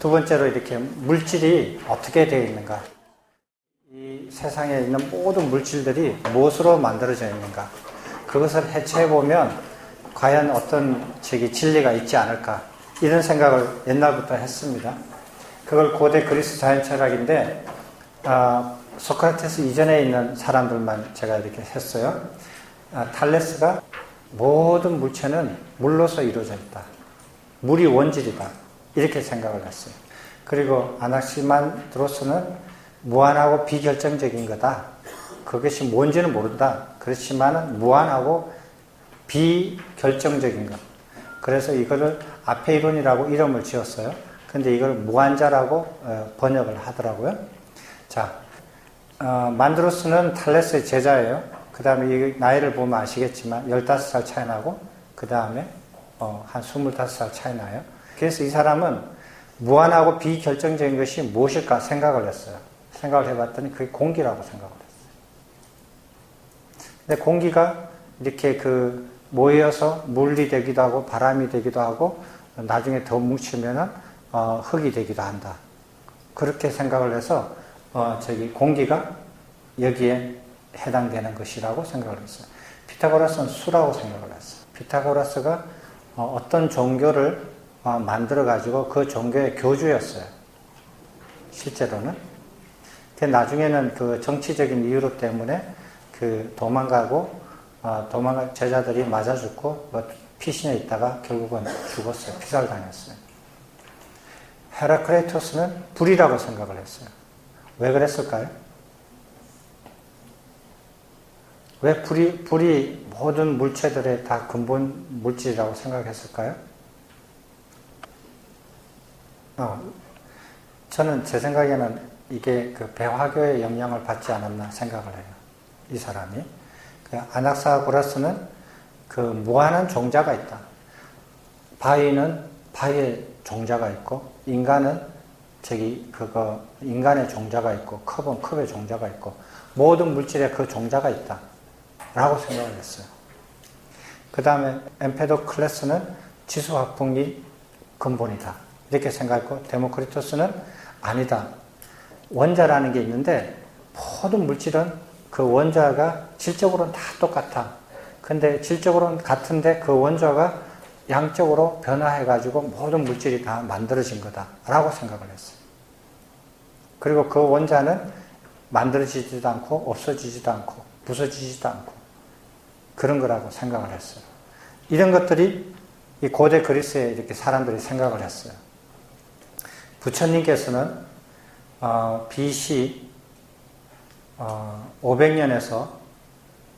두 번째로 이렇게 물질이 어떻게 되어 있는가. 이 세상에 있는 모든 물질들이 무엇으로 만들어져 있는가. 그것을 해체해보면 과연 어떤 진리가 있지 않을까. 이런 생각을 옛날부터 했습니다. 그걸 고대 그리스 자연철학인데 소크라테스 이전에 있는 사람들만 제가 이렇게 했어요. 탈레스가 모든 물체는 물로서 이루어져 있다. 물이 원질이다. 이렇게 생각을 했어요. 그리고 아나시만드로스는 무한하고 비결정적인 거다. 그것이 뭔지는 모른다. 그렇지만 무한하고 비결정적인 것. 그래서 이거를 아페이론이라고 이름을 지었어요. 근데 이걸 무한자라고 번역을 하더라고요. 자, 만드로스는 탈레스의 제자예요. 그 다음에 이 나이를 보면 아시겠지만 15살 차이 나고 그 다음에 한 25살 차이 나요. 그래서 이 사람은 무한하고 비결정적인 것이 무엇일까 생각을 했어요. 생각을 해봤더니 그게 공기라고 생각을 했어요. 근데 공기가 이렇게 모여서 물이 되기도 하고 바람이 되기도 하고 나중에 더 뭉치면은 흙이 되기도 한다. 그렇게 생각을 해서 공기가 여기에 해당되는 것이라고 생각을 했어요. 피타고라스는 수라고 생각을 했어요. 피타고라스가 어떤 종교를 만들어가지고 그 종교의 교주였어요. 실제로는. 나중에는 그 정치적인 이유 때문에 도망가고 제자들이 맞아 죽고 피신해 있다가 결국은 죽었어요. 피살당했어요. 헤라클레이토스는 불이라고 생각을 했어요. 왜 그랬을까요? 왜 불이 모든 물체들의 다 근본 물질이라고 생각했을까요? 저는 제 생각에는 이게 배화교의 영향을 받지 않았나 생각을 해요. 이 사람이. 아낙사고라스는 무한한 종자가 있다. 바위는 바위의 종자가 있고, 인간은 인간의 종자가 있고, 컵은 컵의 종자가 있고, 모든 물질에 그 종자가 있다. 라고 생각을 했어요. 그 다음에 엠페도클레스는 지수화풍이 근본이다. 이렇게 생각했고, 데모크리토스는 아니다. 원자라는 게 있는데, 모든 물질은 그 원자가 질적으로는 다 똑같아. 근데 질적으로는 같은데 그 원자가 양적으로 변화해가지고 모든 물질이 다 만들어진 거다. 라고 생각을 했어요. 그리고 그 원자는 만들어지지도 않고, 없어지지도 않고, 부서지지도 않고, 그런 거라고 생각을 했어요. 이런 것들이 이 고대 그리스에 이렇게 사람들이 생각을 했어요. 부처님께서는 BC 500년에서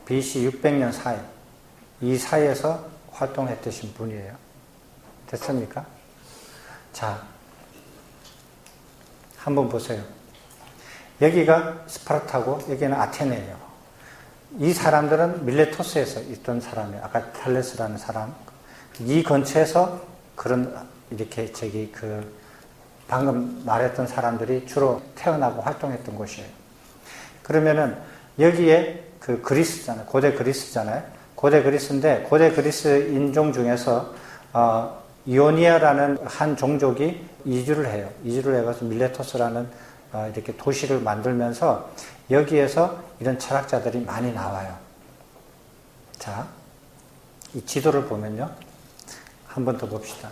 BC 600년 사이, 이 사이에서 활동했던 분이에요. 됐습니까? 자, 한번 보세요. 여기가 스파르타고 여기는 아테네예요. 이 사람들은 밀레토스에서 있던 사람이에요. 아까 탈레스라는 사람. 이 근처에서 이렇게 방금 말했던 사람들이 주로 태어나고 활동했던 곳이에요. 그러면은 여기에 그리스잖아요. 고대 그리스잖아요. 고대 그리스인데 고대 그리스 인종 중에서 이오니아라는 한 종족이 이주를 해요. 이주를 해서 밀레토스라는 이렇게 도시를 만들면서 여기에서 이런 철학자들이 많이 나와요. 자, 이 지도를 보면요. 한 번 더 봅시다.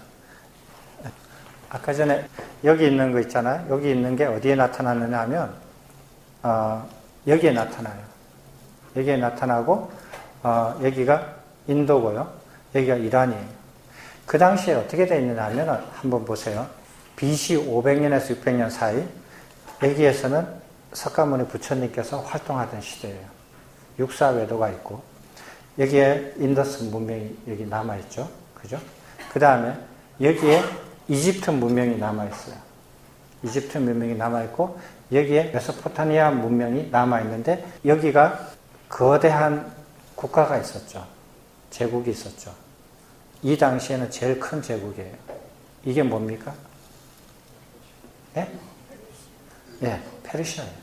아까 전에 여기 있는 거 있잖아요. 여기 있는 게 어디에 나타나느냐 하면 여기에 나타나요. 여기에 나타나고 여기가 인도고요. 여기가 이란이에요. 그 당시에 어떻게 되어 있느냐 하면 한번 보세요. BC 500년에서 600년 사이 여기에서는 석가모니 부처님께서 활동하던 시대예요. 육사외도가 있고 여기에 인더스 문명이 여기 남아있죠. 그죠? 그 다음에 여기에 이집트 문명이 남아있어요. 이집트 문명이 남아있고 여기에 메소포타미아 문명이 남아있는데 여기가 거대한 국가가 있었죠. 제국이 있었죠. 이 당시에는 제일 큰 제국이에요. 이게 뭡니까? 예? 예, 페르시아예요.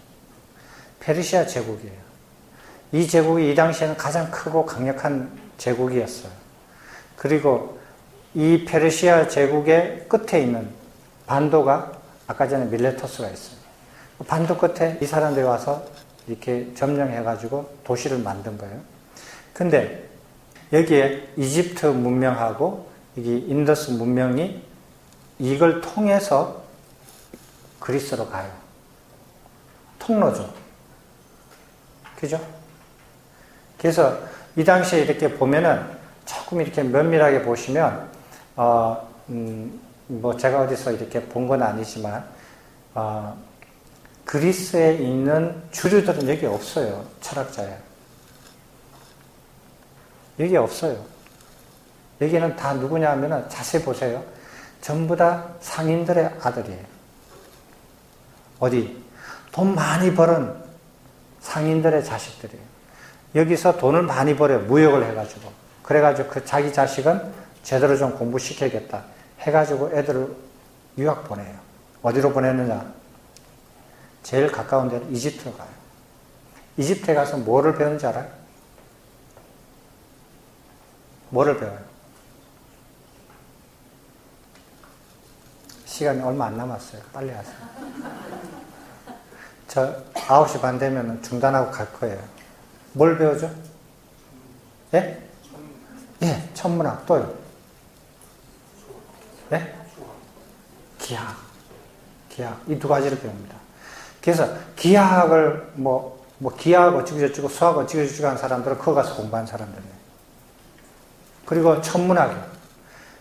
페르시아 제국이에요. 이 제국이 이 당시에는 가장 크고 강력한 제국이었어요. 그리고 이 페르시아 제국의 끝에 있는 반도가 아까 전에 밀레토스가 있어요. 반도 끝에 이 사람들이 와서 이렇게 점령해가지고 도시를 만든 거예요. 근데 여기에 이집트 문명하고 여기 인더스 문명이 이걸 통해서 그리스로 가요. 통로죠. 그죠? 그래서 이 당시에 이렇게 보면은 조금 이렇게 면밀하게 보시면, 뭐 제가 어디서 이렇게 본 건 아니지만, 그리스에 있는 주류들은 여기 없어요. 철학자에. 여기 없어요. 여기는 다 누구냐 하면은 자세히 보세요. 전부 다 상인들의 아들이에요. 어디? 돈 많이 벌은 상인들의 자식들이에요. 여기서 돈을 많이 벌어요. 무역을 해가지고. 그래가지고 그 자기 자식은 제대로 좀 공부시켜야겠다. 해가지고 애들을 유학 보내요. 어디로 보내느냐? 제일 가까운 데는 이집트로 가요. 이집트에 가서 뭐를 배우는지 알아요? 뭐를 배워요? 시간이 얼마 안 남았어요. 빨리 하세요. 저 9시 반 되면 중단하고 갈 거예요. 뭘 배우죠? 예? 예, 천문학. 또요? 예? 기하학. 기하학. 이 두 가지를 배웁니다. 그래서 기하학을 기하학 어찌고저찌고 수학 어찌고저찌고 하는 사람들은 그거 가서 공부한 사람들이에요. 그리고 천문학이요.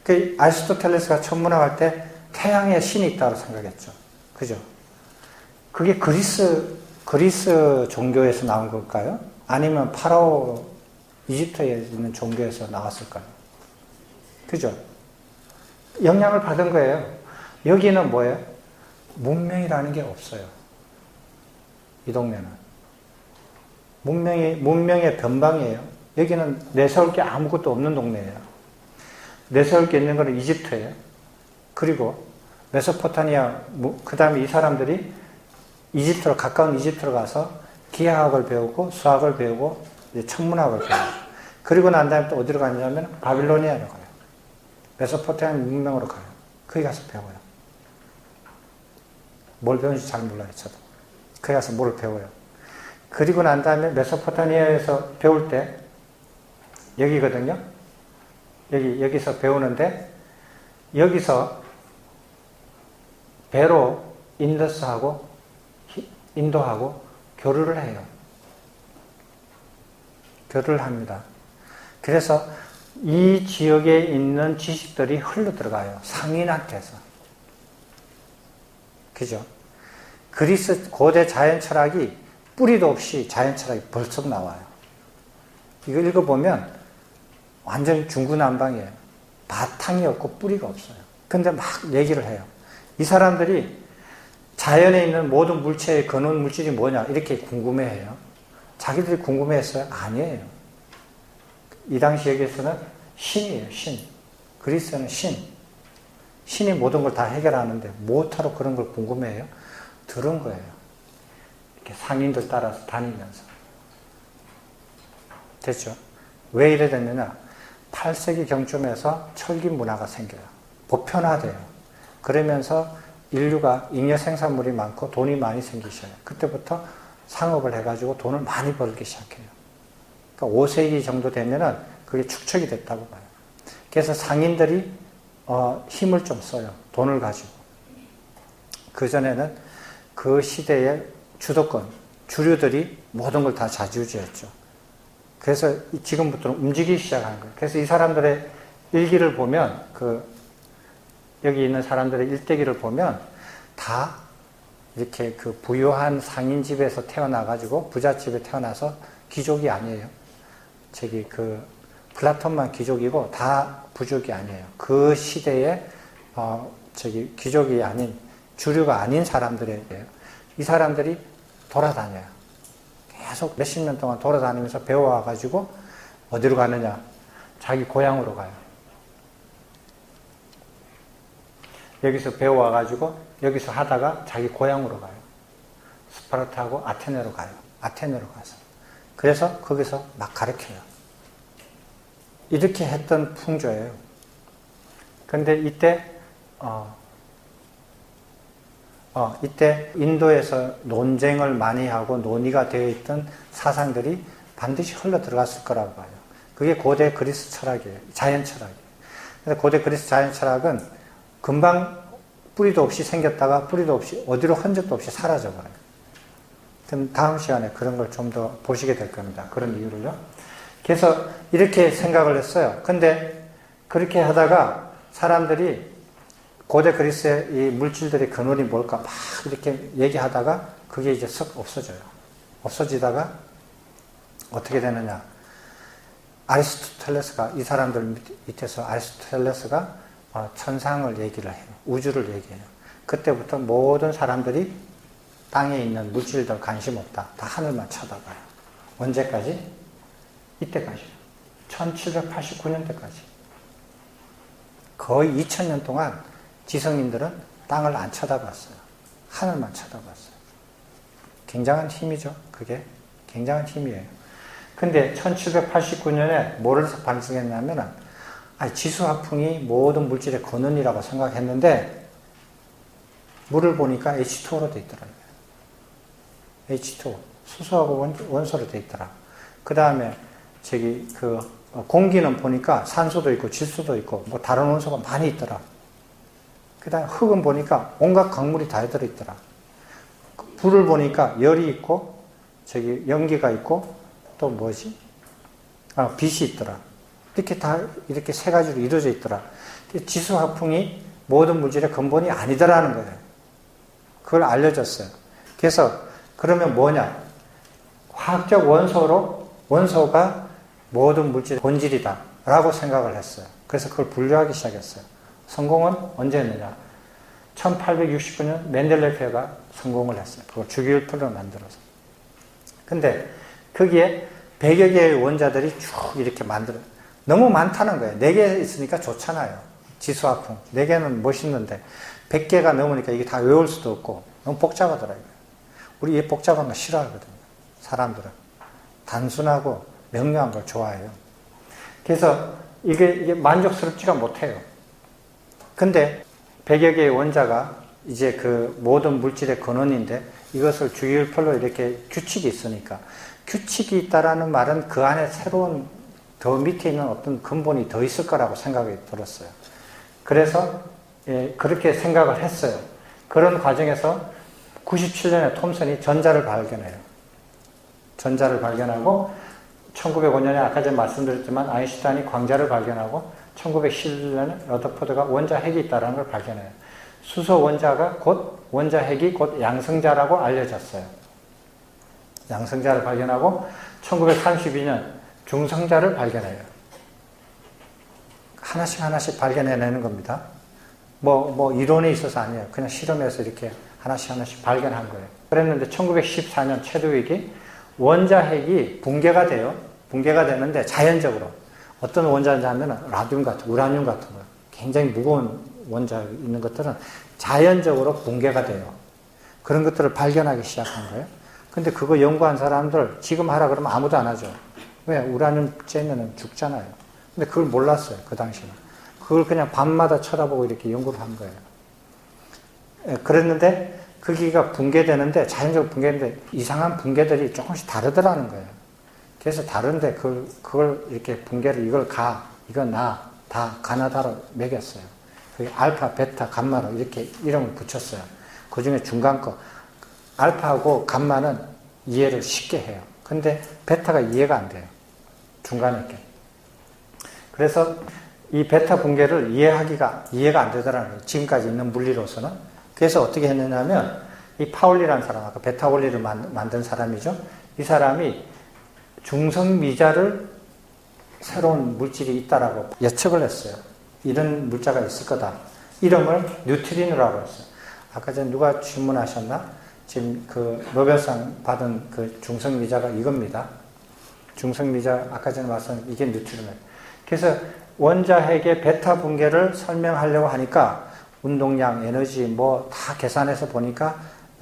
그 아리스토텔레스가 천문학 할 때 태양에 신이 있다고 생각했죠. 그죠? 그게 그리스 종교에서 나온 걸까요? 아니면 파라오 이집트에 있는 종교에서 나왔을까요? 그죠? 영향을 받은 거예요. 여기는 뭐예요? 문명이라는 게 없어요. 이 동네는. 문명의 변방이에요. 여기는 내세울 게 아무것도 없는 동네예요. 내세울 게 있는 건 이집트예요. 그리고 메소포타미아, 그 다음에 이 사람들이 가까운 이집트로 가서 기하학을 배우고 수학을 배우고 이제 천문학을 배워요. 그리고 난 다음에 또 어디로 가냐면 바빌로니아로 가요. 메소포타미아 문명으로 가요. 거기 가서 배워요. 뭘 배우는지 잘 몰라요, 저도. 거기 가서 뭘 배워요. 그리고 난 다음에 메소포타미아에서 배울 때 여기거든요. 여기서 배우는데 여기서 배로 인더스하고 인도하고 교류를 해요. 교류를 합니다. 그래서 이 지역에 있는 지식들이 흘러 들어가요. 상인한테서. 그죠? 그리스 고대 자연 철학이 뿌리도 없이 자연 철학이 벌써 나와요. 이거 읽어보면 완전히 중구난방이에요. 바탕이 없고 뿌리가 없어요. 근데 막 얘기를 해요. 이 사람들이 자연에 있는 모든 물체의 근원 물질이 뭐냐 이렇게 궁금해해요. 자기들이 궁금해했어요? 아니에요. 이 당시 여기에서는 신이에요. 신. 그리스는 신. 신이 모든 걸 다 해결하는데 뭐하러 그런 걸 궁금해해요? 들은 거예요. 이렇게 상인들 따라서 다니면서. 됐죠? 왜 이래 됐느냐? 8세기 경쯤에서 철기 문화가 생겨요. 보편화돼요. 그러면서 인류가 잉여 생산물이 많고 돈이 많이 생기셔요. 그때부터 상업을 해가지고 돈을 많이 벌기 시작해요. 그러니까 5세기 정도 되면은 그게 축적이 됐다고 봐요. 그래서 상인들이 힘을 좀 써요. 돈을 가지고. 그전에는 그 시대의 주도권, 주류들이 모든 걸 다 좌지우지했죠. 그래서 지금부터는 움직이기 시작하는 거예요. 그래서 이 사람들의 일기를 보면 여기 있는 사람들의 일대기를 보면 다 이렇게 그 부유한 상인집에서 태어나가지고 부잣집에 태어나서 귀족이 아니에요. 플라톤만 귀족이고 다 부족이 아니에요. 그 시대에 귀족이 아닌 주류가 아닌 사람들이에요. 이 사람들이 돌아다녀요. 계속 몇십 년 동안 돌아다니면서 배워와가지고 어디로 가느냐? 자기 고향으로 가요. 여기서 배워와가지고 여기서 하다가 자기 고향으로 가요. 스파르타하고 아테네로 가요. 아테네로 가서. 그래서 거기서 막 가르쳐요. 이렇게 했던 풍조예요. 근데 이때 이때 인도에서 논쟁을 많이 하고 논의가 되어 있던 사상들이 반드시 흘러 들어갔을 거라고 봐요. 그게 고대 그리스 철학이에요. 자연 철학이에요. 그래서 고대 그리스 자연 철학은 금방 뿌리도 없이 생겼다가 뿌리도 없이 어디로 흔적도 없이 사라져버려요. 그럼 다음 시간에 그런 걸 좀 더 보시게 될 겁니다. 그런 이유를요. 그래서 이렇게 생각을 했어요. 근데 그렇게 하다가 사람들이 고대 그리스의 이 물질들의 근원이 뭘까 막 이렇게 얘기하다가 그게 이제 썩 없어져요. 없어지다가 어떻게 되느냐. 아리스토텔레스가 이 사람들 밑에서 아리스토텔레스가 천상을 얘기를 해요. 우주를 얘기해요. 그때부터 모든 사람들이 땅에 있는 물질들 관심 없다. 다 하늘만 쳐다봐요. 언제까지? 이때까지. 1789년대까지. 거의 2000년 동안 지성인들은 땅을 안 쳐다봤어요. 하늘만 쳐다봤어요. 굉장한 힘이죠. 그게 굉장한 힘이에요. 근데 1789년에 뭐를 반증했냐면은 지수화풍이 모든 물질의 근원이라고 생각했는데 물을 보니까 H2O로 되어 있더라고요. H2O. 수소하고 원소로 되어 있더라. 그 다음에 공기는 보니까 산소도 있고 질소도 있고 뭐 다른 원소가 많이 있더라. 그 다음에 흙은 보니까 온갖 광물이 다 들어있더라. 불을 보니까 열이 있고 연기가 있고 또 뭐지? 빛이 있더라. 이렇게 다 이렇게 세 가지로 이루어져 있더라. 지수화풍이 모든 물질의 근본이 아니더라는 거예요. 그걸 알려줬어요. 그래서 그러면 뭐냐? 화학적 원소가 모든 물질의 본질이다 라고 생각을 했어요. 그래서 그걸 분류하기 시작했어요. 성공은 언제 했느냐? 1869년 멘델레프가 성공을 했어요. 그걸 주기율표를 만들어서. 근데 거기에 100여 개의 원자들이 쭉 이렇게 너무 많다는 거예요. 4개 있으니까 좋잖아요. 지수화풍. 4개는 멋있는데 100개가 넘으니까 이게 다 외울 수도 없고 너무 복잡하더라고요. 우리 이 복잡한 거 싫어하거든요. 사람들은. 단순하고 명료한 걸 좋아해요. 그래서 이게 만족스럽지가 못해요. 근데 100여 개의 원자가 이제 그 모든 물질의 근원인데 이것을 주기율표로 이렇게 규칙이 있으니까 규칙이 있다라는 말은 그 안에 새로운 더 밑에 있는 어떤 근본이 더 있을 거라고 생각이 들었어요. 그래서 그렇게 생각을 했어요. 그런 과정에서 97년에 톰슨이 전자를 발견해요. 전자를 발견하고 1905년에 아까 전에 말씀드렸지만 아인슈타인이 광자를 발견하고 1911년에 러더포드가 원자 핵이 있다는 걸 발견해요. 수소 원자가 곧 원자 핵이 곧 양성자라고 알려졌어요. 양성자를 발견하고 1932년 중성자를 발견해요. 하나씩 발견해내는 겁니다. 뭐 이론에 있어서 아니에요. 그냥 실험에서 이렇게 하나씩 발견한 거예요. 그랬는데 1914년 최두익이 원자 핵이 붕괴가 돼요. 붕괴가 되는데 자연적으로 어떤 원자냐면 라듐 같은 우라늄 같은 거 굉장히 무거운 원자 있는 것들은 자연적으로 붕괴가 돼요. 그런 것들을 발견하기 시작한 거예요. 근데 그거 연구한 사람들 지금 하라 그러면 아무도 안 하죠. 왜? 우라늄 쬐면 죽잖아요. 근데 그걸 몰랐어요. 그 당시는. 그걸 그냥 밤마다 쳐다보고 이렇게 연구를 한 거예요. 그랬는데 거기가 붕괴되는데 자연적으로 붕괴되는데 이상한 붕괴들이 조금씩 다르더라는 거예요. 그래서 다른데 그걸 이렇게 붕괴를 이건 다 가나다로 매겼어요. 그게 알파, 베타, 감마로 이렇게 이름을 붙였어요. 그 중에 중간 거 알파하고 감마는 이해를 쉽게 해요. 근데 베타가 이해가 안 돼요. 중간에 게. 그래서 이 베타 붕괴를 이해가 안 되더라는 거예요. 지금까지 있는 물리로서는. 그래서 어떻게 했느냐면 이 파울리라는 사람, 아까 베타 원리를 만든 사람이죠. 이 사람이 중성미자를 새로운 물질이 있다라고 예측을 했어요. 이런 물자가 있을 거다. 이름을 뉴트리노라고 했어요. 아까 전에 누가 질문하셨나? 지금 그 노벨상 받은 그 중성미자가 이겁니다. 중성미자 아까 전에 말씀 이게 뉴트리노예요. 그래서 원자 핵의 베타 붕괴를 설명하려고 하니까 운동량, 에너지 뭐 다 계산해서 보니까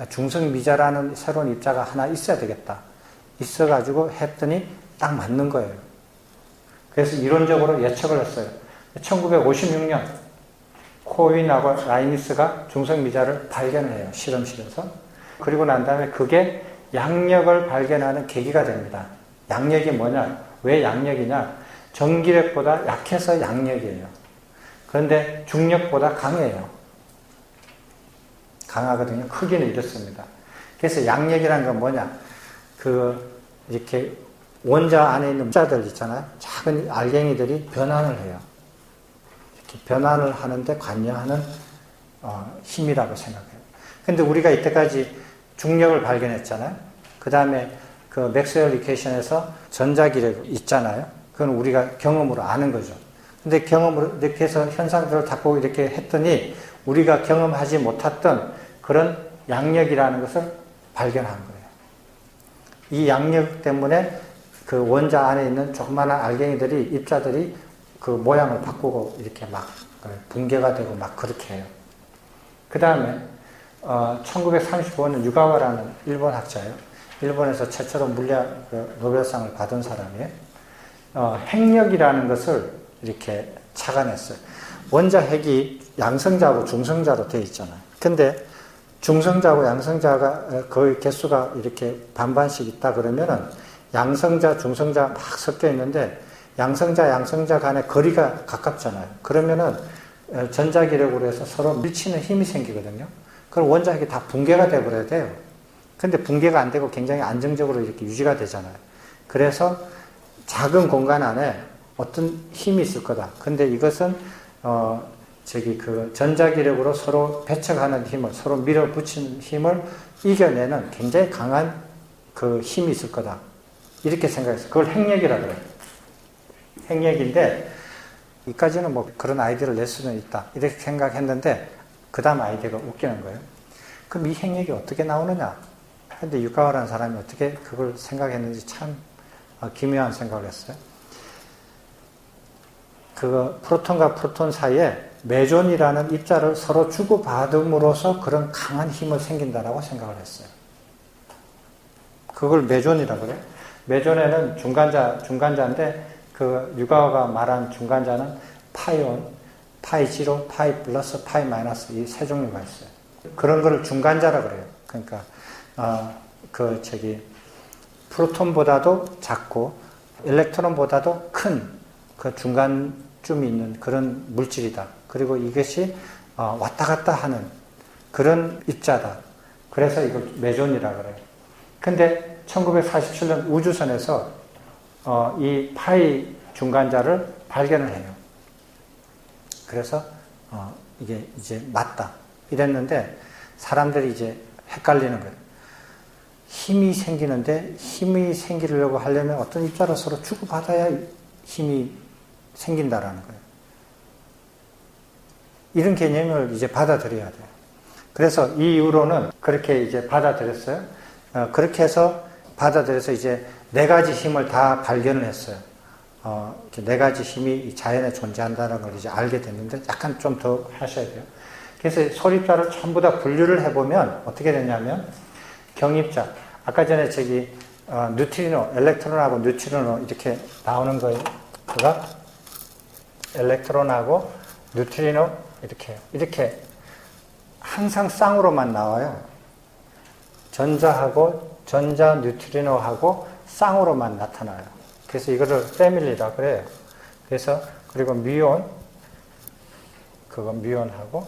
중성미자라는 새로운 입자가 하나 있어야 되겠다. 있어가지고 했더니 딱 맞는 거예요. 그래서 이론적으로 예측을 했어요. 1956년 코윈하고 라이니스가 중성미자를 발견을 해요. 실험실에서. 그리고 난 다음에 그게 양력을 발견하는 계기가 됩니다. 양력이 뭐냐? 왜 양력이냐? 전기력보다 약해서 양력이에요. 그런데 중력보다 강해요. 강하거든요. 크기는 이렇습니다. 그래서 양력이라는 건 뭐냐? 이렇게 원자 안에 있는 입자들 있잖아요. 작은 알갱이들이 변환을 해요. 이렇게 변환을 하는데 관여하는 힘이라고 생각해요. 근데 우리가 이때까지 중력을 발견했잖아요. 그 다음에 그 맥스웰 이퀘이션에서 전자기력 있잖아요. 그건 우리가 경험으로 아는 거죠. 근데 경험으로 이렇게 해서 현상들을 다 보고 이렇게 했더니 우리가 경험하지 못했던 그런 양력이라는 것을 발견한 거예요. 이 양력 때문에 그 원자 안에 있는 조그마한 알갱이들이, 입자들이 그 모양을 바꾸고 이렇게 막 붕괴가 되고 막 그렇게 해요. 그 다음에 1935년 유가와라는 일본 학자예요. 일본에서 최초로 물리학 노벨상을 받은 사람이에요. 핵력이라는 것을 이렇게 착안했어요. 원자 핵이 양성자하고 중성자로 되어 있잖아요. 근데 중성자하고 양성자가 거의 개수가 이렇게 반반씩 있다 그러면은 양성자, 중성자 막 섞여 있는데 양성자 간의 거리가 가깝잖아요. 그러면은 전자기력으로 해서 서로 밀치는 힘이 생기거든요. 그럼 원자 핵이 다 붕괴가 되어버려야 돼요. 근데 붕괴가 안 되고 굉장히 안정적으로 이렇게 유지가 되잖아요. 그래서 작은 공간 안에 어떤 힘이 있을 거다. 근데 이것은 그 전자기력으로 서로 배척하는 힘을, 서로 밀어붙이는 힘을 이겨내는 굉장히 강한 그 힘이 있을 거다. 이렇게 생각했어요. 그걸 핵력이라고 해요. 핵력인데, 이까지는 뭐 그런 아이디어를 낼 수는 있다. 이렇게 생각했는데, 그 다음 아이디어가 웃기는 거예요. 그럼 이 핵력이 어떻게 나오느냐? 근데 유가와라는 사람이 어떻게 그걸 생각했는지 참 기묘한 생각을 했어요. 그 프로톤과 프로톤 사이에 메존이라는 입자를 서로 주고받음으로써 그런 강한 힘을 생긴다라고 생각을 했어요. 그걸 메존이라고 그래요. 메존에는 중간자인데 그 유가와가 말한 중간자는 파이온, 파이 지로, 파이 플러스, 파이 마이너스 이 세 종류가 있어요. 그런 거를 중간자라고 그래요. 그러니까 프로톤보다도 작고 일렉트론보다도 큰 그 중간쯤 있는 그런 물질이다. 그리고 이것이 왔다 갔다 하는 그런 입자다. 그래서 이걸 메존이라고 그래요. 근데 1947년 우주선에서 이 파이 중간자를 발견을 해요. 그래서 이게 이제 맞다. 이랬는데 사람들이 이제 헷갈리는 거예요. 힘이 생기는데 힘이 생기려고 하려면 어떤 입자로 서로 주고받아야 힘이 생긴다라는 거예요. 이런 개념을 이제 받아들여야 돼요. 그래서 이 이후로는 그렇게 이제 받아들였어요. 그렇게 해서 받아들여서 이제 네 가지 힘을 다 발견을 했어요. 네 가지 힘이 자연에 존재한다는 걸 이제 알게 됐는데 약간 좀 더 하셔야 돼요. 그래서 소립자를 전부 다 분류를 해보면 어떻게 되냐면 경입자, 아까 전에 뉴트리노, 엘렉트론하고 뉴트리노 이렇게 나오는 거예요. 그가 엘렉트론하고 뉴트리노 이렇게 항상 쌍으로만 나와요. 전자 뉴트리노하고 쌍으로만 나타나요. 그래서 이거를 패밀리라 그래요. 그래서 그리고 뮤온하고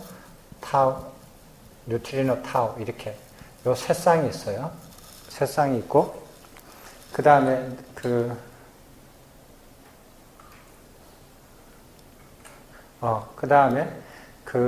타우, 뉴트리노 타우 이렇게 요 세 쌍이 있어요. 세 쌍이 있고 그 다음에 그 다음에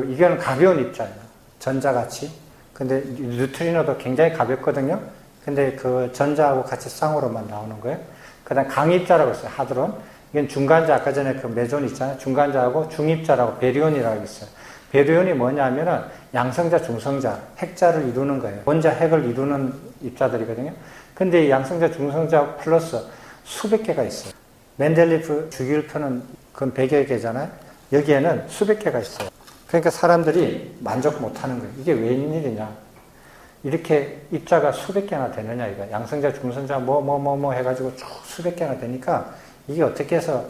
이거는 가벼운 입자예요. 전자같이. 근데 뉴트리노도 굉장히 가볍거든요. 근데 그 전자하고 같이 쌍으로만 나오는 거예요. 그 다음 강입자라고 했어요. 하드론. 이건 중간자, 아까 전에 그 메존 있잖아요. 중간자하고 중입자라고 베리온이라고 있어요. 베리온이 뭐냐면은 양성자, 중성자, 핵자를 이루는 거예요. 원자 핵을 이루는 입자들이거든요. 근데 이 양성자, 중성자 플러스 수백 개가 있어요. 멘델리프 주기율표는 그건 100여 개잖아요. 여기에는 수백 개가 있어요. 그러니까 사람들이 만족 못 하는 거예요. 이게 웬일이냐. 이렇게 입자가 수백 개나 되느냐, 이거. 양성자, 중성자, 해가지고 쭉 수백 개나 되니까 이게 어떻게 해서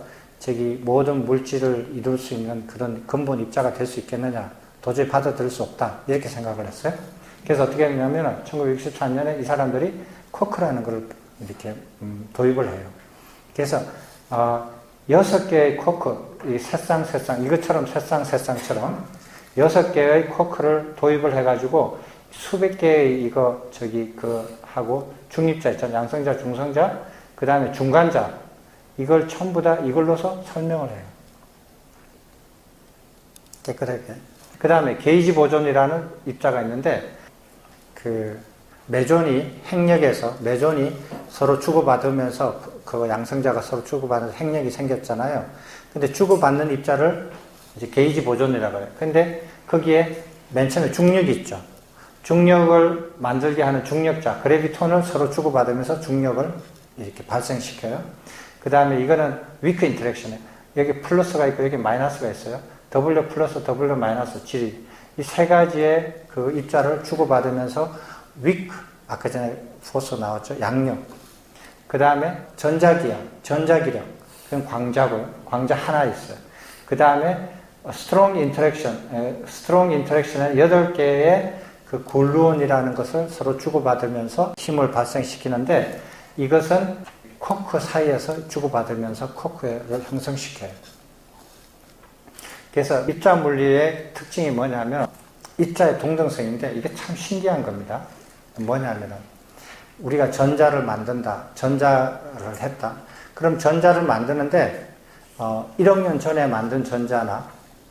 모든 물질을 이룰 수 있는 그런 근본 입자가 될 수 있겠느냐. 도저히 받아들일 수 없다. 이렇게 생각을 했어요. 그래서 어떻게 했냐면 1963년에 이 사람들이 쿼크라는 걸 이렇게 도입을 해요. 그래서 6개의 쿼크, 이 새쌍 이것처럼 새쌍처럼 6개의 쿼크를 도입을 해가지고 수백 개의 하고 중립자 있잖아요. 양성자, 중성자, 그 다음에 중간자, 이걸 전부 다 이걸로서 설명을 해요. 깨끗하게. 그 다음에 게이지 보존이라는 입자가 있는데, 매존이 서로 주고받으면서, 그 양성자가 서로 주고받으면서 핵력이 생겼잖아요. 근데 주고받는 입자를 이제 게이지 보존이라고 해요. 근데 거기에 맨 처음에 중력이 있죠. 중력을 만들게 하는 중력자, 그래비톤을 서로 주고받으면서 중력을 이렇게 발생시켜요. 그 다음에 이거는 위크 인터랙션이에요. 여기 플러스가 있고 여기 마이너스가 있어요. W 플러스 W 마이너스 질이 이 세 가지의 그 입자를 주고받으면서 위크, 아까 전에 포스 나왔죠. 양력. 그 다음에 전자기력, 그건 광자고요. 광자 하나 있어요. 그 다음에 스트롱 인터랙션은 8개의 그 굴루온이라는 것을 서로 주고받으면서 힘을 발생시키는데, 이것은 쿼크 사이에서 주고받으면서 쿼크를 형성시켜요. 그래서 입자 물리의 특징이 뭐냐면 입자의 동등성인데, 이게 참 신기한 겁니다. 뭐냐면은 우리가 전자를 만든다, 전자를 했다. 그럼 전자를 만드는데 1억 년 전에 만든 전자나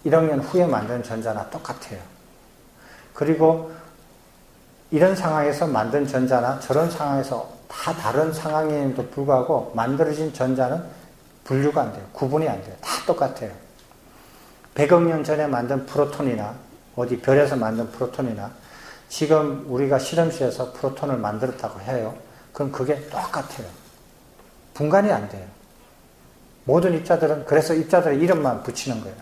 1억 년 후에 만든 전자나 똑같아요. 그리고 이런 상황에서 만든 전자나 저런 상황에서 다 다른 상황임에도 불구하고 만들어진 전자는 분류가 안 돼요. 구분이 안 돼요. 다 똑같아요. 100억 년 전에 만든 프로톤이나 어디 별에서 만든 프로톤이나 지금 우리가 실험실에서 프로톤을 만들었다고 해요. 그럼 그게 똑같아요. 분간이 안 돼요. 모든 입자들은, 그래서 입자들의 이름만 붙이는 거예요.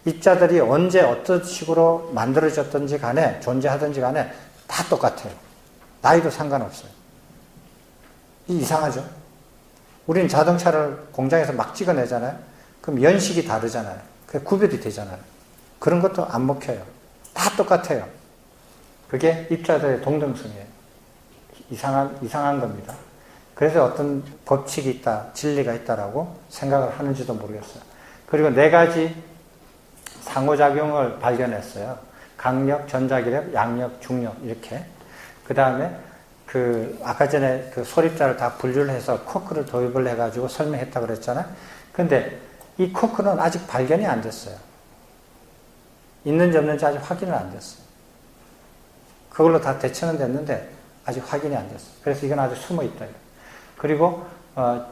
입자들이 언제 어떤 식으로 만들어졌든지 간에, 존재하든지 간에 다 똑같아요. 나이도 상관없어요. 이상하죠? 우리는 자동차를 공장에서 막 찍어내잖아요. 그럼 연식이 다르잖아요. 그게 구별이 되잖아요. 그런 것도 안 먹혀요. 다 똑같아요. 그게 입자들의 동등성이에요. 이상한 겁니다. 그래서 어떤 법칙이 있다, 진리가 있다라고 생각을 하는지도 모르겠어요. 그리고 4가지 상호작용을 발견했어요. 강력, 전자기력, 양력, 중력, 이렇게. 그 다음에 아까 전에 그 소립자를 다 분류를 해서 쿼크를 도입을 해가지고 설명했다고 그랬잖아요. 근데 이 쿼크는 아직 발견이 안 됐어요. 있는지 없는지 아직 확인은 안 됐어요. 그걸로 다 대처는 됐는데 아직 확인이 안 됐어요. 그래서 이건 아주 숨어 있다. 그리고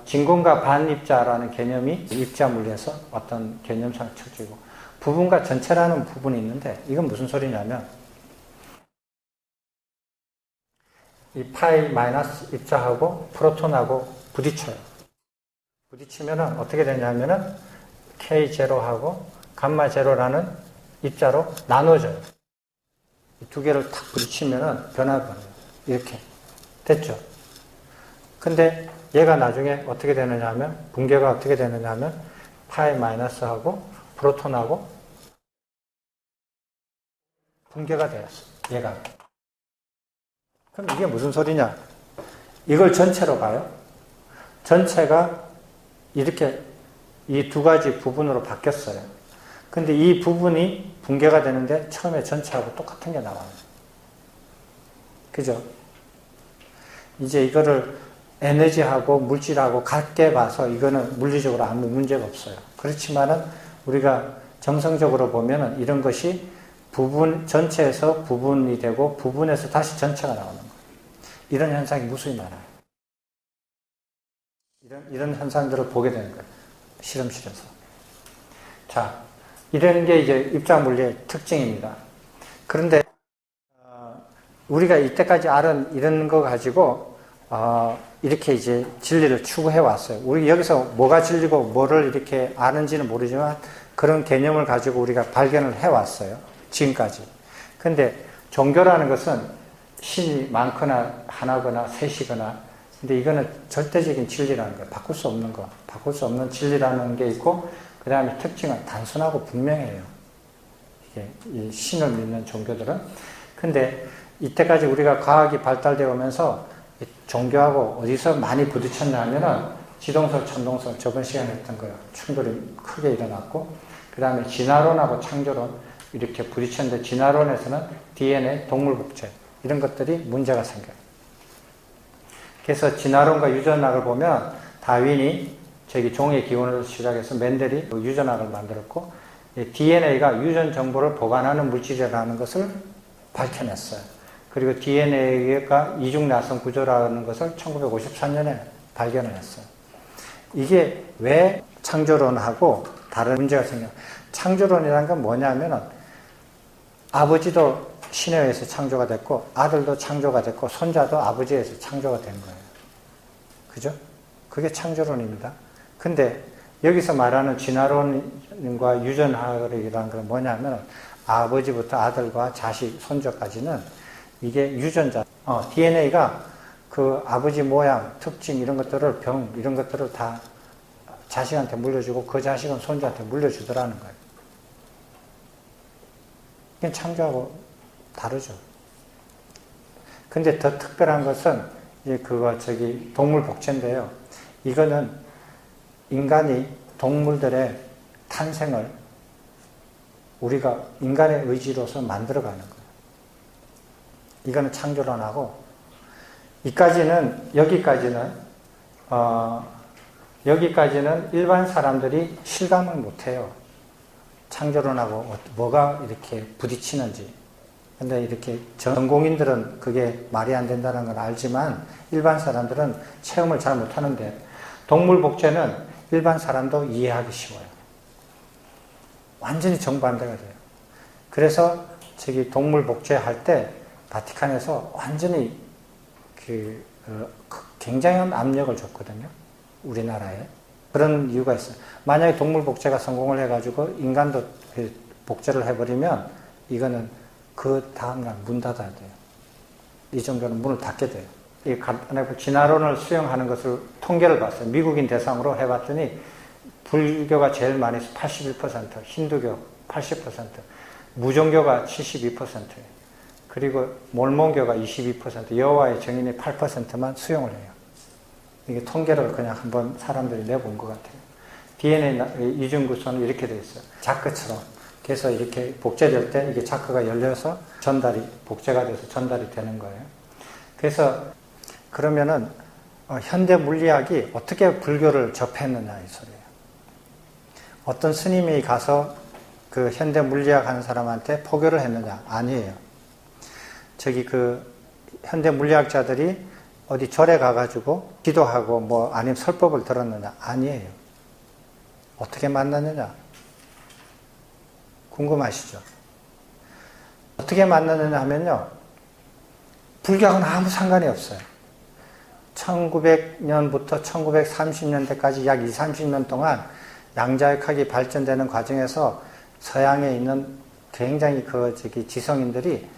진공과 반입자라는 개념이 입자 물리에서 어떤 개념상 쳐지고, 부분과 전체라는 부분이 있는데, 이건 무슨 소리냐면 이 파이 마이너스 입자하고 프로톤하고 부딪혀요. 부딪히면은 어떻게 되냐면은 K0하고 감마 제로라는 입자로 나눠져요. 이 두 개를 탁 부딪히면은 변화가 버려요. 이렇게 됐죠. 근데 얘가 나중에 어떻게 되느냐 하면, 붕괴가 어떻게 되느냐 하면 파이 마이너스하고 프로톤하고 붕괴가 되었어. 얘가. 그럼 이게 무슨 소리냐? 이걸 전체로 봐요. 전체가 이렇게 이 2가지 부분으로 바뀌었어요. 근데 이 부분이 붕괴가 되는데 처음에 전체하고 똑같은 게 나와요. 그죠? 이제 이거를 에너지하고 물질하고 같게 봐서 이거는 물리적으로 아무 문제가 없어요. 그렇지만은 우리가 정성적으로 보면은 이런 것이 전체에서 부분이 되고 부분에서 다시 전체가 나오는 거예요. 이런 현상이 무수히 많아요. 이런 현상들을 보게 되는 거예요. 실험실에서. 자, 이런 게 이제 입자 물리의 특징입니다. 그런데 우리가 이때까지 알은 이런 거 가지고 이렇게 이제 진리를 추구해 왔어요. 우리 여기서 뭐가 진리고 뭐를 이렇게 아는지는 모르지만 그런 개념을 가지고 우리가 발견을 해 왔어요. 지금까지. 근데 종교라는 것은 신이 많거나 하나거나 셋이거나 근데 이거는 절대적인 진리라는 거예요. 바꿀 수 없는 거. 바꿀 수 없는 진리라는 게 있고, 그 다음에 특징은 단순하고 분명해요. 이게 이 신을 믿는 종교들은. 근데 이때까지 우리가 과학이 발달되어 오면서 종교하고 어디서 많이 부딪혔냐 하면은 지동설, 천동설, 저번 시간에 했던 거예요. 충돌이 크게 일어났고, 그 다음에 진화론하고 창조론 이렇게 부딪혔는데, 진화론에서는 DNA, 동물 복제 이런 것들이 문제가 생겨요. 그래서 진화론과 유전학을 보면 다윈이 종의 기원을 시작해서 맨델이 유전학을 만들었고, DNA가 유전 정보를 보관하는 물질이라는 것을 밝혀냈어요. 그리고 DNA가 이중나선 구조라는 것을 1953년에 발견을 했어요. 이게 왜 창조론하고 다른 문제가 생겨요? 창조론이라는 건 뭐냐면은 아버지도 신에 의해서 창조가 됐고, 아들도 창조가 됐고, 손자도 아버지에 의해서 창조가 된 거예요. 그죠? 그게 창조론입니다. 근데 여기서 말하는 진화론과 유전학이라는 건 뭐냐면 아버지부터 아들과 자식, 손자까지는 이게 유전자, DNA가 그 아버지 모양, 특징 이런 것들을 이런 것들을 다 자식한테 물려주고 그 자식은 손자한테 물려주더라는 거예요. 이게 창조하고 다르죠. 근데 더 특별한 것은 이제 동물 복제인데요. 이거는 인간이 동물들의 탄생을 우리가 인간의 의지로서 만들어가는 거예요. 이거는 창조론하고, 여기까지는 일반 사람들이 실감을 못해요. 창조론하고 뭐가 이렇게 부딪히는지. 근데 이렇게 전공인들은 그게 말이 안 된다는 걸 알지만 일반 사람들은 체험을 잘 못하는데, 동물 복제는 일반 사람도 이해하기 쉬워요. 완전히 정반대가 돼요. 그래서 동물 복제할 때 바티칸에서 완전히 굉장한 압력을 줬거든요. 우리나라에. 그런 이유가 있어요. 만약에 동물 복제가 성공을 해가지고 인간도 복제를 해버리면 이거는 그 다음날 문 닫아야 돼요. 이 정도는 문을 닫게 돼요. 이 간단하게 진화론을 수용하는 것을 통계를 봤어요. 미국인 대상으로 해봤더니 불교가 제일 많이 해서 81%, 힌두교 80%, 무종교가 72%예요. 그리고 몰몬교가 22%, 여호와의 증인이 8%만 수용을 해요. 이게 통계를 그냥 한번 사람들이 내본 것 같아요. DNA 이중 구조는 이렇게 되어 있어요. 자크처럼. 그래서 이렇게 복제될 때 이게 자크가 열려서 복제가 돼서 전달이 되는 거예요. 그래서 그러면은 현대 물리학이 어떻게 불교를 접했느냐 이 소리예요. 어떤 스님이 가서 그 현대 물리학 하는 사람한테 포교를 했느냐? 아니에요. 현대 물리학자들이 어디 절에 가가지고 기도하고 아니면 설법을 들었느냐? 아니에요. 어떻게 만났느냐? 궁금하시죠? 어떻게 만났느냐 하면요. 불교하고는 아무 상관이 없어요. 1900년부터 1930년대까지 약 20, 30년 동안 양자역학이 발전되는 과정에서 서양에 있는 굉장히 지성인들이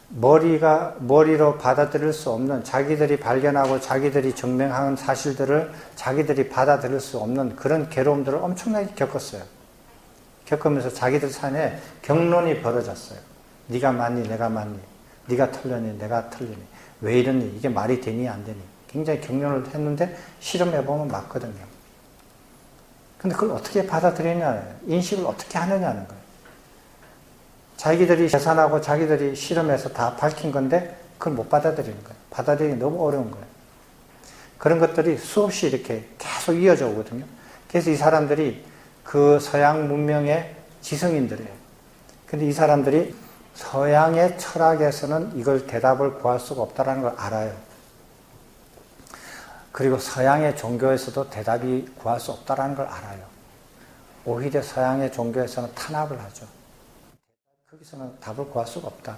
머리로 받아들일 수 없는, 자기들이 발견하고 자기들이 증명한 사실들을 자기들이 받아들일 수 없는 그런 괴로움들을 엄청나게 겪었어요. 겪으면서 자기들 사이에 경론이 벌어졌어요. 네가 맞니, 내가 맞니, 네가 틀렸니, 내가 틀리니, 왜 이러니, 이게 말이 되니 안 되니, 굉장히 경론을 했는데 실험해보면 맞거든요. 근데 그걸 어떻게 받아들이냐, 인식을 어떻게 하느냐는 거예요. 자기들이 계산하고 자기들이 실험해서 다 밝힌 건데 그걸 못 받아들이는 거예요. 받아들이기 너무 어려운 거예요. 그런 것들이 수없이 이렇게 계속 이어져 오거든요. 그래서 이 사람들이 그 서양 문명의 지성인들이에요. 근데 이 사람들이 서양의 철학에서는 이걸 대답을 구할 수가 없다는 걸 알아요. 그리고 서양의 종교에서도 대답이 구할 수 없다는 걸 알아요. 오히려 서양의 종교에서는 탄압을 하죠. 거기서는 답을 구할 수가 없다.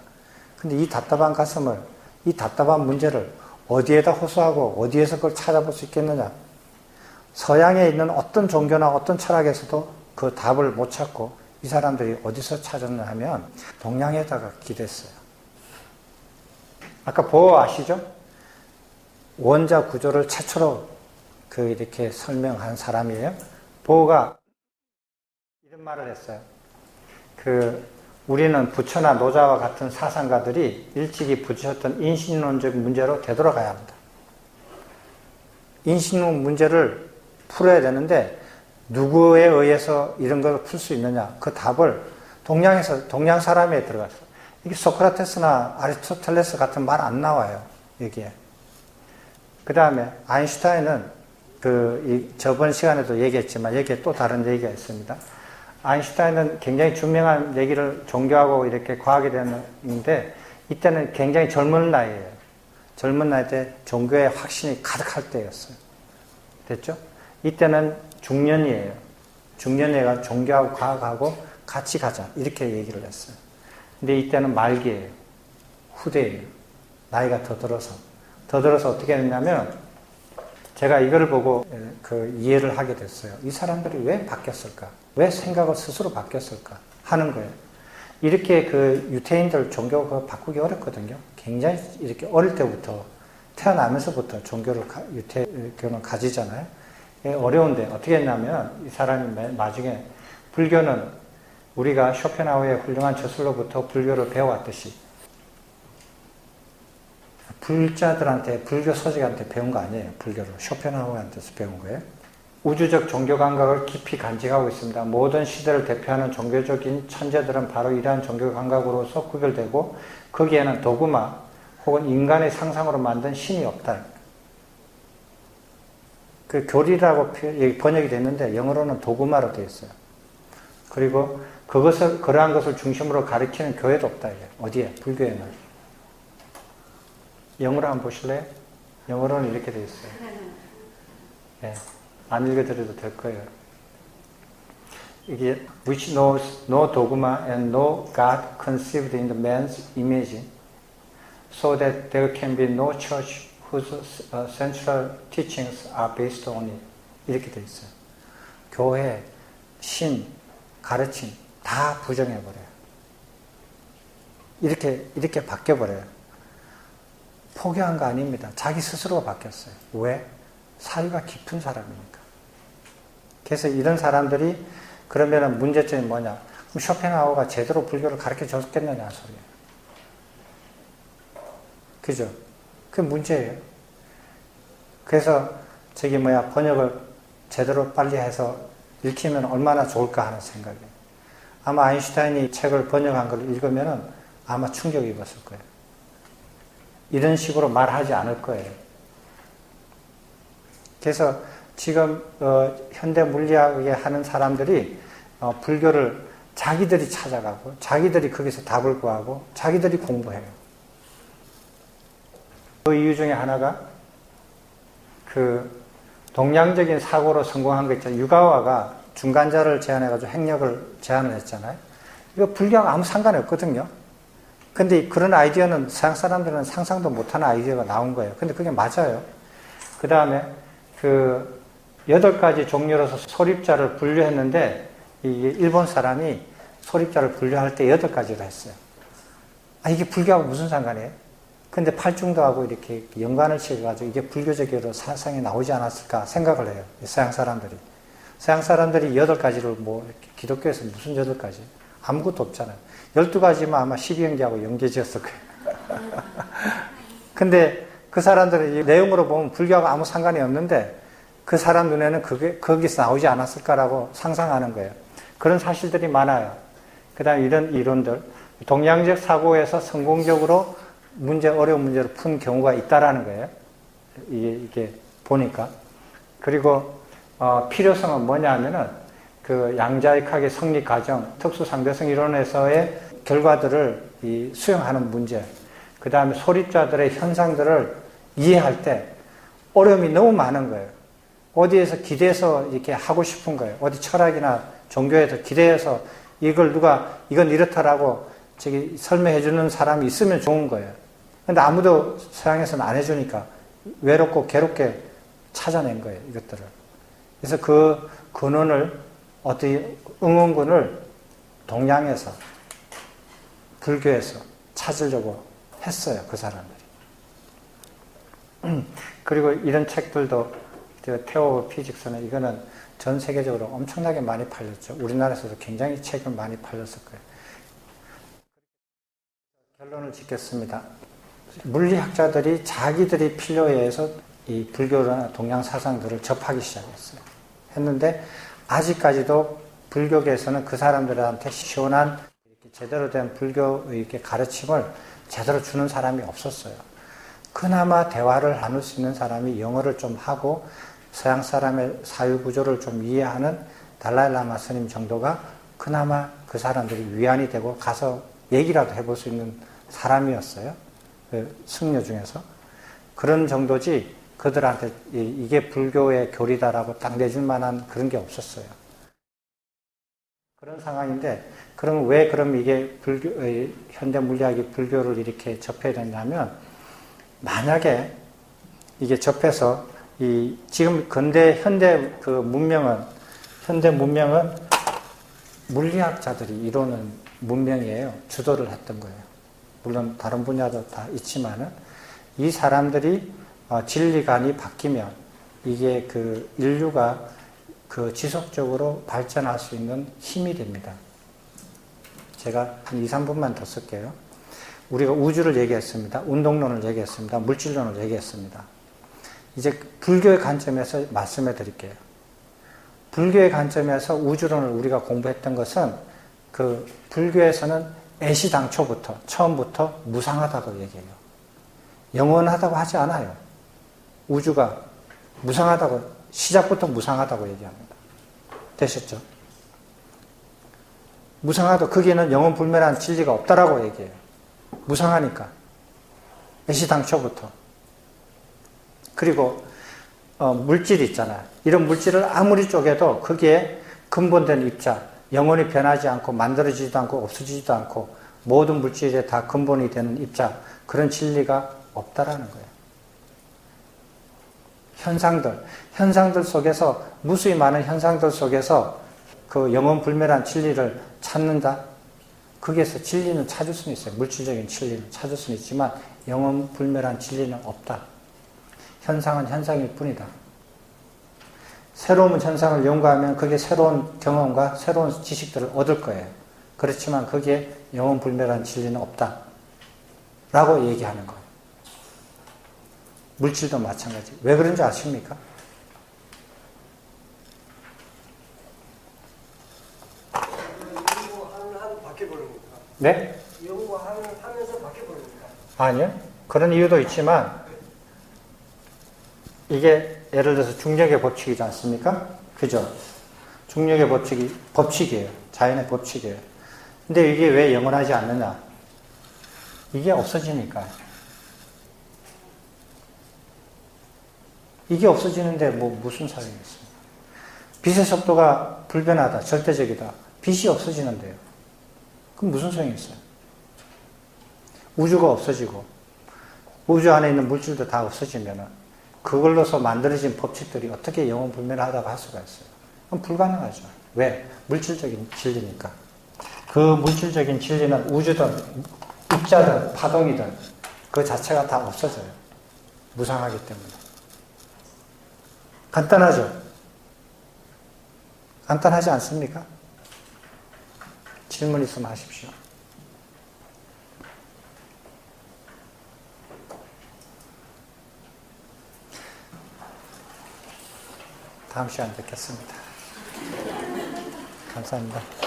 근데 이 답답한 가슴을, 이 답답한 문제를 어디에다 호소하고 어디에서 그걸 찾아볼 수 있겠느냐? 서양에 있는 어떤 종교나 어떤 철학에서도 그 답을 못 찾고 이 사람들이 어디서 찾았냐 하면 동양에다가 기댔어요. 아까 보어 아시죠? 원자 구조를 최초로 이렇게 설명한 사람이에요. 보가 이런 말을 했어요. 우리는 부처나 노자와 같은 사상가들이 일찍이 부딪혔던 인신론적 문제로 되돌아가야 합니다. 인신론 문제를 풀어야 되는데 누구에 의해서 이런 걸 풀 수 있느냐? 그 답을 동양 사람에 들어갔어. 이게 소크라테스나 아리스토텔레스 같은 말 안 나와요. 여기에. 그 다음에 아인슈타인은 저번 시간에도 얘기했지만 여기에 또 다른 얘기가 있습니다. 아인슈타인은 굉장히 유명한 얘기를 종교하고 이렇게 과학에 대한는데 이때는 굉장히 젊은 나이에요. 젊은 나이 때 종교에 확신이 가득할 때였어요. 됐죠? 이때는 중년이에요. 중년이가 종교하고 과학하고 같이 가자 이렇게 얘기를 했어요. 근데 이때는 말기예요. 후대예요. 나이가 더 들어서 어떻게 했냐면 제가 이걸 보고 이해를 하게 됐어요. 이 사람들이 왜 바뀌었을까? 왜 생각을 스스로 바뀌었을까? 하는 거예요. 이렇게 유태인들 종교 바꾸기 어렵거든요. 굉장히 이렇게 어릴 때부터 태어나면서부터 유태교는 가지잖아요. 어려운데 어떻게 했냐면 이 사람이 나중에 불교는 우리가 쇼펜하우의 훌륭한 저술로부터 불교를 배워왔듯이 불자들한테 불교 서지한테 배운 거 아니에요. 불교를 쇼펜하우한테서 배운 거예요. 우주적 종교 감각을 깊이 간직하고 있습니다. 모든 시대를 대표하는 종교적인 천재들은 바로 이러한 종교 감각으로서 구별되고 거기에는 도구마 혹은 인간의 상상으로 만든 신이 없다. 교리라고 번역이 됐는데 영어로는 도구마로 되어 있어요. 그리고 그러한 것을 중심으로 가리키는 교회도 없다. 어디에? 불교에는. 영어로 한번 보실래요? 영어로는 이렇게 되어 있어요. 네, 안 읽어드려도 될 거예요. 이게 which knows no dogma and no God conceived in the man's image, so that there can be no church whose central teachings are based on it. 이렇게 되어 있어요. 교회, 신, 가르침 다 부정해버려요. 이렇게 바뀌어버려요. 포기한 거 아닙니다. 자기 스스로가 바뀌었어요. 왜? 사유가 깊은 사람이니까. 그래서 이런 사람들이 그러면 문제점이 뭐냐? 그럼 쇼펜하우가 제대로 불교를 가르쳐 줬겠느냐 소리예요. 그죠? 그게 문제예요. 그래서 번역을 제대로 빨리 해서 읽히면 얼마나 좋을까 하는 생각이에요. 아마 아인슈타인이 책을 번역한 걸 읽으면 아마 충격이 입었을 거예요. 이런 식으로 말하지 않을 거예요. 그래서 지금 현대 물리학에 하는 사람들이 불교를 자기들이 찾아가고 자기들이 거기서 답을 구하고 자기들이 공부해요. 그 이유 중에 하나가 동양적인 사고로 성공한 거 있잖아요. 유가와가 중간자를 제안해가지고 핵력을 제안을 했잖아요. 이거 불교하고 아무 상관이 없거든요. 근데 그런 아이디어는 서양 사람들은 상상도 못하는 아이디어가 나온 거예요. 근데 그게 맞아요. 그 다음에 8가지 종류로서 소립자를 분류했는데 이게 일본 사람이 소립자를 분류할 때 8가지로 했어요. 이게 불교하고 무슨 상관이에요? 근데 팔중도하고 이렇게 연관을 지어가지고 이게 불교적으로 사상이 나오지 않았을까 생각을 해요. 서양 사람들이. 서양 사람들이 8가지를 기독교에서 무슨 8가지? 아무것도 없잖아요. 12가지면 아마 12형제하고 연계지었을 거예요. 근데 그 사람들이 내용으로 보면 불교하고 아무 상관이 없는데 그 사람 눈에는 그게 거기서 나오지 않았을까라고 상상하는 거예요. 그런 사실들이 많아요. 그 다음에 이런 이론들. 동양적 사고에서 성공적으로 어려운 문제를 푼 경우가 있다라는 거예요. 이게 보니까. 그리고, 필요성은 뭐냐 하면은, 양자역학의 성립 과정, 특수상대성 이론에서의 결과들을 수용하는 문제, 그 다음에 소립자들의 현상들을 이해할 때 어려움이 너무 많은 거예요. 어디에서 기대서 이렇게 하고 싶은 거예요. 어디 철학이나 종교에서 기대해서 이건 이렇다라고 설명해 주는 사람이 있으면 좋은 거예요. 근데 아무도 서양에서는 안 해주니까 외롭고 괴롭게 찾아낸 거예요, 이것들을. 그래서 그 근원을, 응원군을 동양에서, 불교에서 찾으려고 했어요, 그 사람들이. 그리고 이런 책들도 테오 피직스는 이거는 전 세계적으로 엄청나게 많이 팔렸죠. 우리나라에서도 굉장히 책을 많이 팔렸을 거예요. 결론을 짓겠습니다. 물리학자들이 자기들이 필요에 의해서 이 불교나 동양 사상들을 접하기 시작했어요. 했는데 아직까지도 불교계에서는 그 사람들한테 시원한 제대로 된 불교의 가르침을 제대로 주는 사람이 없었어요. 그나마 대화를 나눌 수 있는 사람이 영어를 좀 하고 서양 사람의 사유구조를 좀 이해하는 달라이라마 스님 정도가 그나마 그 사람들이 위안이 되고 가서 얘기라도 해볼 수 있는 사람이었어요. 그 승려 중에서. 그런 정도지 그들한테 이게 불교의 교리다라고 딱 내줄 만한 그런 게 없었어요. 그런 상황인데 그럼 왜 그럼 이게 불교, 현대 물리학이 불교를 이렇게 접해야 되냐면 만약에 이게 접해서 지금 현대 문명은 물리학자들이 이루는 문명이에요. 주도를 했던 거예요. 물론 다른 분야도 다 있지만은 이 사람들이 진리관이 바뀌면 이게 그 인류가 그 지속적으로 발전할 수 있는 힘이 됩니다. 제가 한 2, 3분만 더 쓸게요. 우리가 우주를 얘기했습니다. 운동론을 얘기했습니다. 물질론을 얘기했습니다. 이제 불교의 관점에서 말씀해 드릴게요. 불교의 관점에서 우주론을 우리가 공부했던 것은 그 불교에서는 애시당초부터 처음부터 무상하다고 얘기해요. 영원하다고 하지 않아요. 우주가 무상하다고 시작부터 무상하다고 얘기합니다. 되셨죠? 무상하다. 거기에는 영원불멸한 진리가 없다라고 얘기해요. 무상하니까. 애시당초부터. 그리고 물질이 있잖아요. 이런 물질을 아무리 쪼개도 거기에 근본된 입자, 영원히 변하지 않고 만들어지지도 않고 없어지지도 않고 모든 물질에 다 근본이 되는 입자, 그런 진리가 없다라는 거예요. 현상들 속에서 무수히 많은 현상들 속에서 그 영원불멸한 진리를 찾는다. 거기에서 진리는 찾을 수는 있어요. 물질적인 진리는 찾을 수는 있지만 영원불멸한 진리는 없다. 현상은 현상일 뿐이다. 새로운 현상을 연구하면 그게 새로운 경험과 새로운 지식들을 얻을 거예요. 그렇지만 거기에 영원불멸한 진리는 없다. 라고 얘기하는 거예요. 물질도 마찬가지. 왜 그런지 아십니까? 연구하면 바뀌어버립니까? 네? 연구하면서 바뀌어버립니까? 아니요. 그런 이유도 있지만 이게 예를 들어서 중력의 법칙이지 않습니까? 그죠? 중력의 법칙이에요. 자연의 법칙이에요. 근데 이게 왜 영원하지 않느냐? 이게 없어지니까. 이게 없어지는데 무슨 소용이 있습니까? 빛의 속도가 불변하다, 절대적이다. 빛이 없어지는데요. 그럼 무슨 소용이 있어요? 우주가 없어지고 우주 안에 있는 물질도 다 없어지면은 그걸로서 만들어진 법칙들이 어떻게 영원불멸하다고 할 수가 있어요? 그럼 불가능하죠. 왜? 물질적인 진리니까. 그 물질적인 진리는 우주든 입자든 파동이든 그 자체가 다 없어져요. 무상하기 때문에. 간단하죠? 간단하지 않습니까? 질문 있으면 하십시오. 다음 시간에 뵙겠습니다. 감사합니다.